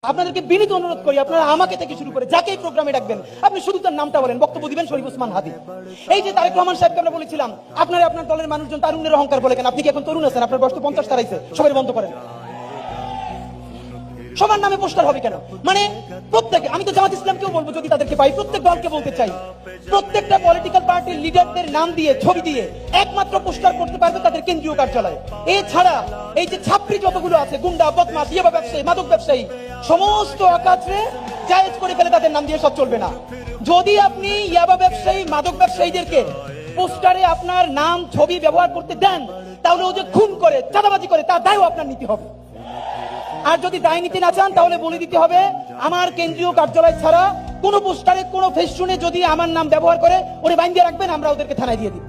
আপনাদেরকে বিনীত অনুরোধ করি, আপনারা আমাকে থেকে শুরু করে যাকেই প্রোগ্রামে ডাকবেন আপনি শুধু তার নামটা বলেন, বক্তব্য দিবেন শরীফ ওসমান হাদি। এই যে তারেক রহমান সাহেবকে আমরা বলেছিলাম আপনারা আপনার দলের মানুষজন তারুণ্যের অহংকার বলে কেন? আপনি কি এখন তরুণ আছেন? আপনার বয়স তো 50 তারাইছে, সবাই বন্ধ করেন। সবার নামে পোস্টার হবে কেন? মানে প্রত্যেকে, আমি তো জামাত ইসলামকেও বলবো যদি তাদেরকে পাই, প্রত্যেক দলকে বলতে চাই, প্রত্যেকটা পলিটিক্যাল পার্টির লিডারদের নাম দিয়ে ছবি দিয়ে একমাত্র পোস্টার করতে পারবে তাদের কেন্দ্রীয় কার্যালয়। এছাড়া এই যে ছাত্রী যতগুলো আছে, গুন্ডা, বদমাশ, ইয়াবা ব্যবসায়ী, মাদক ব্যবসায়ী, সমস্ত আকাশে জায়েজ করে ফেলে তাদের নাম দিয়ে সব চলবে না। যদি আপনি ইয়াবা ব্যবসায়ী, মাদক ব্যবসায়ীদেরকে পোস্টারে আপনার নাম ছবি ব্যবহার করতে দেন, তাহলে ও যে খুন করে, চাঁদাবাজি করে, তার দায়ও আপনার নিতে হবে। আর যদি দায় নিতে না চান তাহলে বলে দিতে হবে আমার কেন্দ্রীয় কার্যালয় ছাড়া কোন পোস্টারে, কোন ফেস্টুনে যদি আমার নাম ব্যবহার করে ওরে বাইন দিয়ে রাখবেন, আমরা ওদেরকে থানায় দিয়ে দিই।